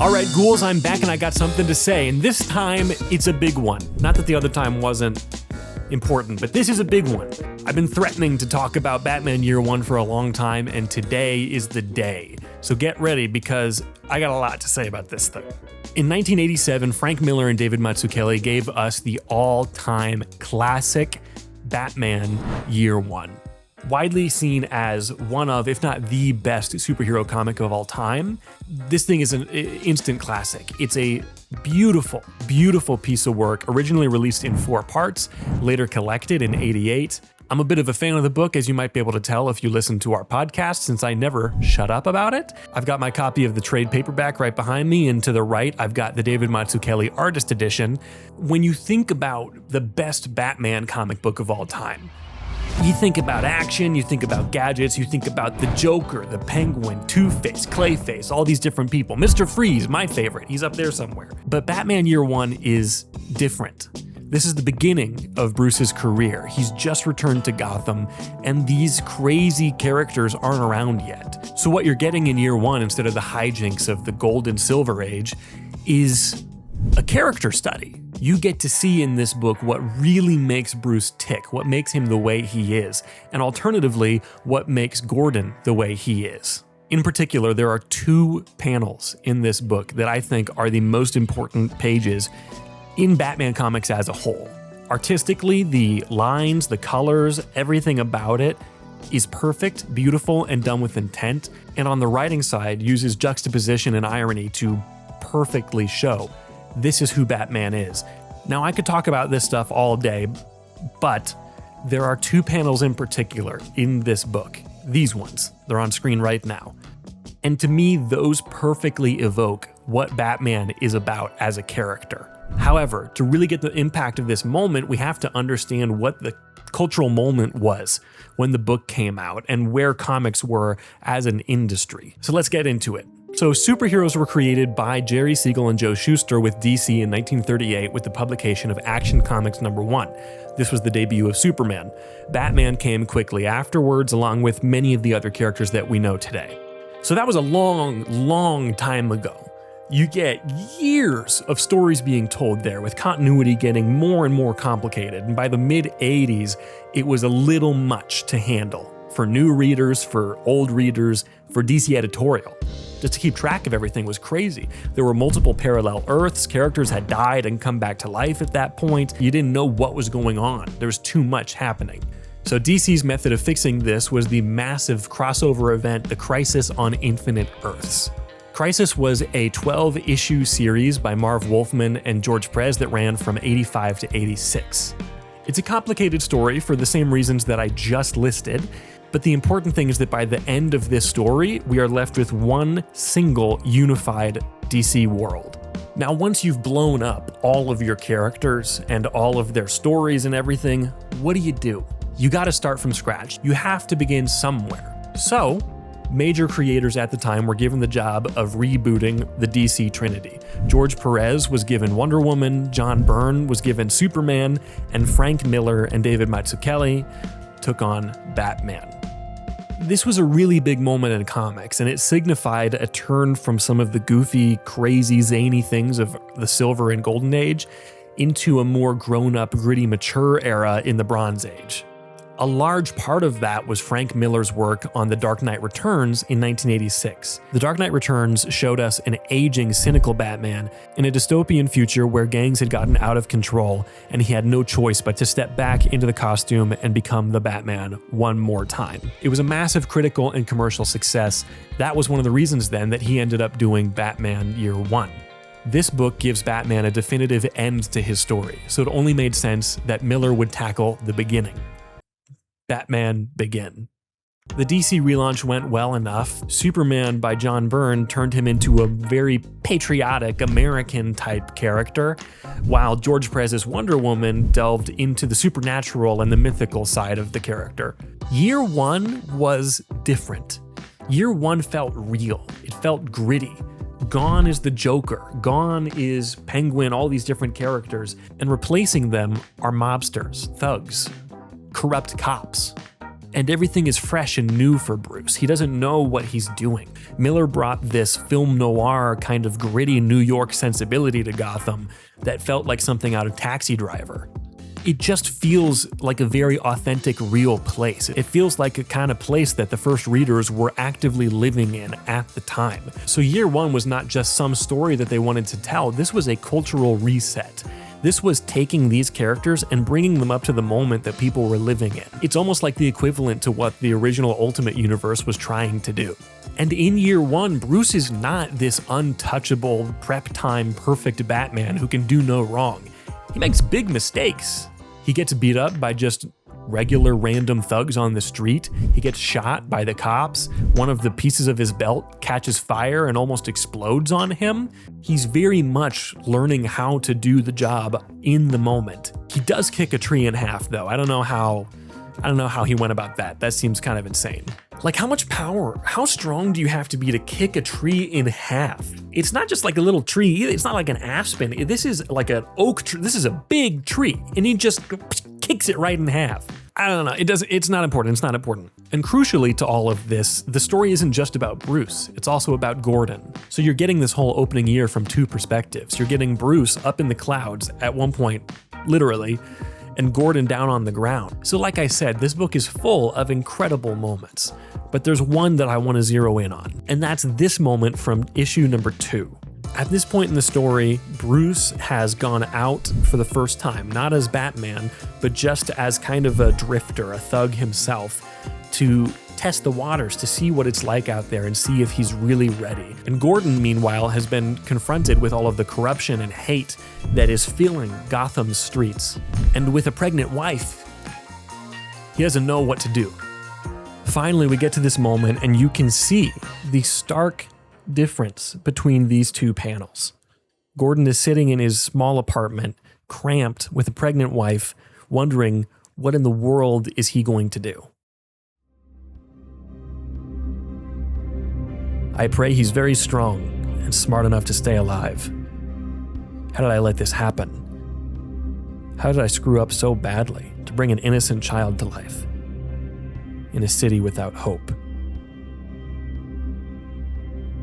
All right, ghouls, I'm back and I got something to say, and this time it's a big one. Not that the other time wasn't important, but this is a big one. I've been threatening to talk about Batman Year One for a long time, and today is the day. So get ready, because I got a lot to say about this thing. In 1987, Frank Miller and David Mazzucchelli gave us the all-time classic Batman Year One. Widely seen as one of, if not the best superhero comic of all time, this thing is an instant classic. It's a beautiful, beautiful piece of work, originally released in 4 parts, later collected in '88. I'm a bit of a fan of the book, as you might be able to tell if you listen to our podcast, since I never shut up about it. I've got my copy of the trade paperback right behind me, and to the right, I've got the David Mazzucchelli artist edition. When you think about the best Batman comic book of all time, you think about action, you think about gadgets, you think about the Joker, the Penguin, Two-Face, Clayface, all these different people. Mr. Freeze, my favorite, he's up there somewhere. But Batman Year One is different. This is the beginning of Bruce's career. He's just returned to Gotham, and these crazy characters aren't around yet. So what you're getting in Year One, instead of the hijinks of the Gold and Silver Age, is a character study. You get to see in this book what really makes Bruce tick, what makes him the way he is, and alternatively, what makes Gordon the way he is. In particular, there are 2 panels in this book that I think are the most important pages in Batman comics as a whole. Artistically, the lines, the colors, everything about it is perfect, beautiful, and done with intent, and on the writing side, uses juxtaposition and irony to perfectly show this is who Batman is. Now, I could talk about this stuff all day, but there are 2 panels in particular in this book. These ones, they're on screen right now. And to me, those perfectly evoke what Batman is about as a character. However, to really get the impact of this moment, we have to understand what the cultural moment was when the book came out and where comics were as an industry. So let's get into it. So superheroes were created by Jerry Siegel and Joe Shuster with DC in 1938 with the publication of Action Comics #1. This was the debut of Superman. Batman came quickly afterwards, along with many of the other characters that we know today. So that was a long, long time ago. You get years of stories being told there, with continuity getting more and more complicated, and by the mid-'80s, it was a little much to handle for new readers, for old readers, for DC editorial. Just to keep track of everything was crazy. There were multiple parallel Earths, characters had died and come back to life at that point. You didn't know what was going on. There was too much happening. So DC's method of fixing this was the massive crossover event, the Crisis on Infinite Earths. Crisis was a 12-issue series by Marv Wolfman and George Perez that ran from '85 to '86. It's a complicated story for the same reasons that I just listed, but the important thing is that by the end of this story, we are left with one single unified DC world. Now, once you've blown up all of your characters and all of their stories and everything, what do? You gotta start from scratch. You have to begin somewhere. So, major creators at the time were given the job of rebooting the DC Trinity. George Perez was given Wonder Woman, John Byrne was given Superman, and Frank Miller and David Mazzucchelli took on Batman. This was a really big moment in comics, and it signified a turn from some of the goofy, crazy, zany things of the Silver and Golden Age into a more grown-up, gritty, mature era in the Bronze Age. A large part of that was Frank Miller's work on The Dark Knight Returns in 1986. The Dark Knight Returns showed us an aging, cynical Batman in a dystopian future where gangs had gotten out of control and he had no choice but to step back into the costume and become the Batman one more time. It was a massive critical and commercial success. That was one of the reasons then that he ended up doing Batman Year One. This book gives Batman a definitive end to his story, so it only made sense that Miller would tackle the beginning. Batman Begin. The DC relaunch went well enough. Superman by John Byrne turned him into a very patriotic American-type character, while George Perez's Wonder Woman delved into the supernatural and the mythical side of the character. Year One was different. Year One felt real. It felt gritty. Gone is the Joker, gone is Penguin, all these different characters, and replacing them are mobsters, thugs, corrupt cops. And everything is fresh and new for Bruce. He doesn't know what he's doing. Miller brought this film noir kind of gritty New York sensibility to Gotham that felt like something out of Taxi Driver. It just feels like a very authentic, real place. It feels like a kind of place that the first readers were actively living in at the time. So year one was not just some story that they wanted to tell. This was a cultural reset. This was taking these characters and bringing them up to the moment that people were living in. It's almost like the equivalent to what the original Ultimate Universe was trying to do. And in year one, Bruce is not this untouchable, prep time, perfect Batman who can do no wrong. He makes big mistakes. He gets beat up by just regular random thugs on the street. He gets shot by the cops. One of the pieces of his belt catches fire and almost explodes on him. He's very much learning how to do the job in the moment. He does kick a tree in half though. I don't know how he went about that. That seems kind of insane. Like, how much power, how strong do you have to be to kick a tree in half? It's not just like a little tree either. It's not like an aspen. This is like an oak tree. This is a big tree, and he just kicks it right in half. I don't know. It's not important. It's not important. And crucially to all of this, the story isn't just about Bruce. It's also about Gordon. So you're getting this whole opening year from two perspectives. You're getting Bruce up in the clouds at one point, literally, and Gordon down on the ground. So like I said, this book is full of incredible moments, but there's one that I want to zero in on, and that's this moment from issue number 2. At this point in the story, Bruce has gone out for the first time, not as Batman, but just as kind of a drifter, a thug himself, to test the waters, to see what it's like out there and see if he's really ready. And Gordon, meanwhile, has been confronted with all of the corruption and hate that is filling Gotham's streets. And with a pregnant wife, he doesn't know what to do. Finally, we get to this moment and you can see the stark difference between these two panels. Gordon is sitting in his small apartment, cramped with a pregnant wife, wondering what in the world is he going to do. I pray he's very strong and smart enough to stay alive. How did I let this happen? How did I screw up so badly to bring an innocent child to life in a city without hope?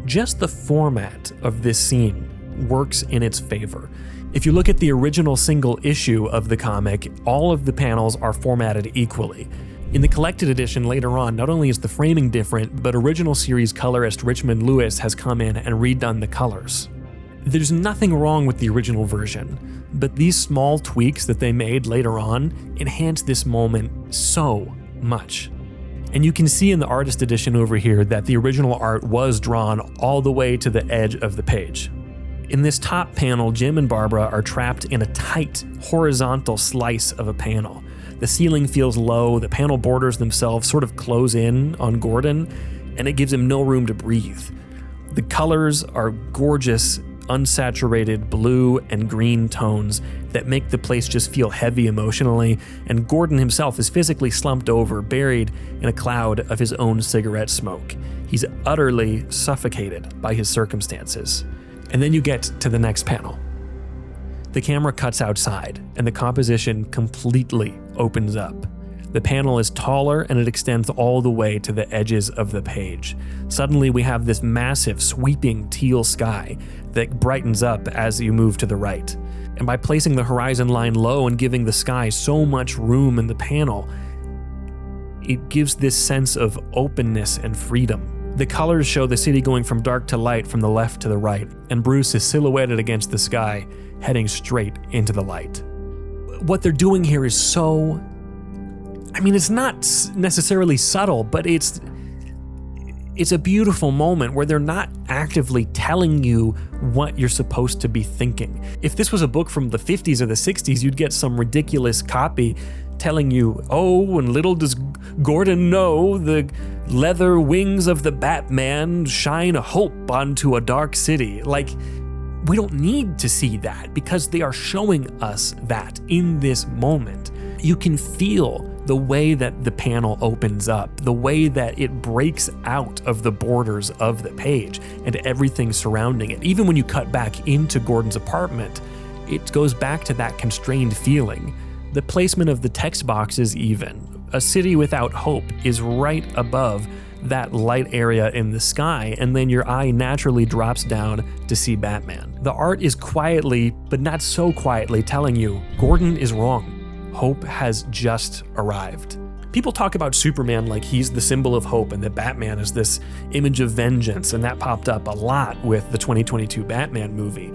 Just the format of this scene works in its favor. If you look at the original single issue of the comic, all of the panels are formatted equally. In the collected edition later on, not only is the framing different, but original series colorist Richmond Lewis has come in and redone the colors. There's nothing wrong with the original version, but these small tweaks that they made later on enhance this moment so much. And you can see in the artist edition over here that the original art was drawn all the way to the edge of the page. In this top panel, Jim and Barbara are trapped in a tight, horizontal slice of a panel. The ceiling feels low, the panel borders themselves sort of close in on Gordon, and it gives him no room to breathe. The colors are gorgeous, unsaturated blue and green tones that make the place just feel heavy emotionally, and Gordon himself is physically slumped over, buried in a cloud of his own cigarette smoke. He's utterly suffocated by his circumstances. And then you get to the next panel. The camera cuts outside, and the composition completely opens up. The panel is taller and it extends all the way to the edges of the page. Suddenly we have this massive, sweeping teal sky that brightens up as you move to the right. And by placing the horizon line low and giving the sky so much room in the panel, it gives this sense of openness and freedom. The colors show the city going from dark to light from the left to the right, and Bruce is silhouetted against the sky, heading straight into the light. What they're doing here is so... it's not necessarily subtle, but it's a beautiful moment where they're not actively telling you what you're supposed to be thinking. If this was a book from the 50s or the 60s, you'd get some ridiculous copy telling you, oh, and little does Gordon know, the leather wings of the Batman shine hope onto a dark city. Like, we don't need to see that because they are showing us that in this moment. You can feel the way that the panel opens up, the way that it breaks out of the borders of the page and everything surrounding it. Even when you cut back into Gordon's apartment, it goes back to that constrained feeling. The placement of the text boxes even, A city without hope is right above that light area in the sky, and then your eye naturally drops down to see Batman. The art is quietly, but not so quietly, telling you Gordon is wrong. Hope has just arrived. People talk about Superman like he's the symbol of hope and that Batman is this image of vengeance, and that popped up a lot with the 2022 Batman movie.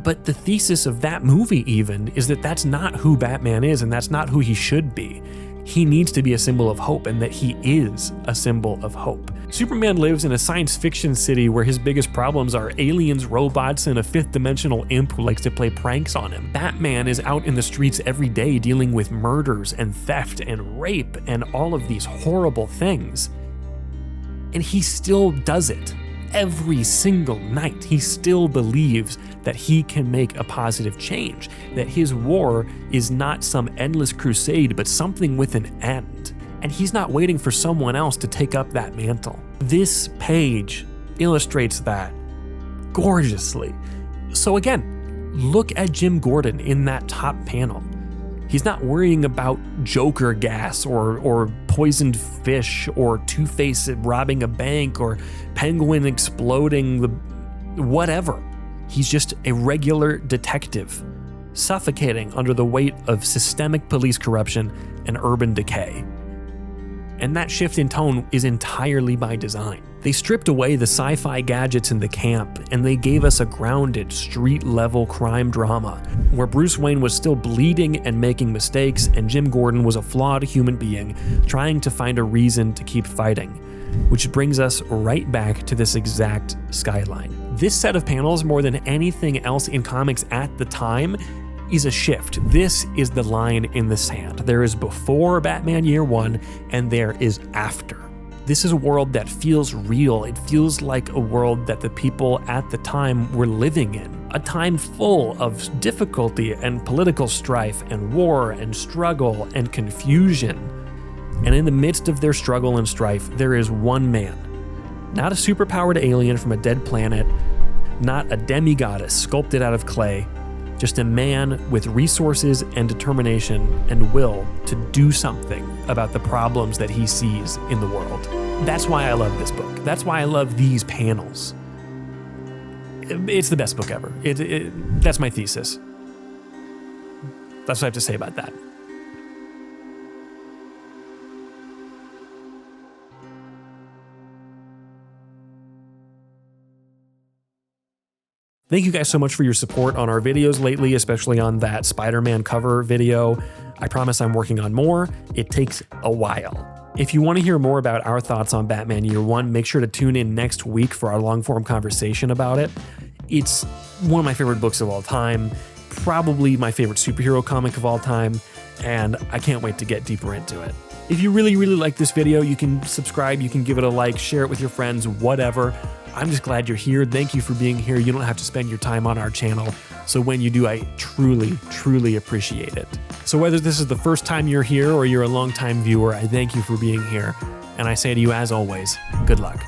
But the thesis of that movie even is that that's not who Batman is, and that's not who he should be. He needs to be a symbol of hope, and that he is a symbol of hope. Superman lives in a science fiction city where his biggest problems are aliens, robots, and a fifth-dimensional imp who likes to play pranks on him. Batman is out in the streets every day dealing with murders and theft and rape and all of these horrible things. And he still does it. Every single night, he still believes that he can make a positive change, that his war is not some endless crusade, but something with an end. And he's not waiting for someone else to take up that mantle. This page illustrates that gorgeously. So again, look at Jim Gordon in that top panel. He's not worrying about Joker gas or poisoned fish or Two-Face robbing a bank or Penguin exploding the whatever. He's just a regular detective, suffocating under the weight of systemic police corruption and urban decay. And that shift in tone is entirely by design. They stripped away the sci-fi gadgets in the camp, and they gave us a grounded, street-level crime drama, where Bruce Wayne was still bleeding and making mistakes, and Jim Gordon was a flawed human being trying to find a reason to keep fighting. Which brings us right back to this exact skyline. This set of panels, more than anything else in comics at the time, is a shift. This is the line in the sand. There is before Batman Year One, and there is after. This is a world that feels real. It feels like a world that the people at the time were living in. A time full of difficulty and political strife and war and struggle and confusion. And in the midst of their struggle and strife, there is one man. Not a superpowered alien from a dead planet, not a demigoddess sculpted out of clay, just a man with resources and determination and will to do something about the problems that he sees in the world. That's why I love this book. That's why I love these panels. It's the best book ever. That's my thesis. That's what I have to say about that. Thank you guys so much for your support on our videos lately, especially on that Spider-Man cover video. I promise I'm working on more. It takes a while. If you want to hear more about our thoughts on Batman Year One, make sure to tune in next week for our long-form conversation about it. It's one of my favorite books of all time, probably my favorite superhero comic of all time, and I can't wait to get deeper into it. If you really, really like this video, you can subscribe, you can give it a like, share it with your friends, whatever. I'm just glad you're here. Thank you for being here. You don't have to spend your time on our channel. So when you do, I truly, truly appreciate it. So whether this is the first time you're here or you're a longtime viewer, I thank you for being here. And I say to you, as always, good luck.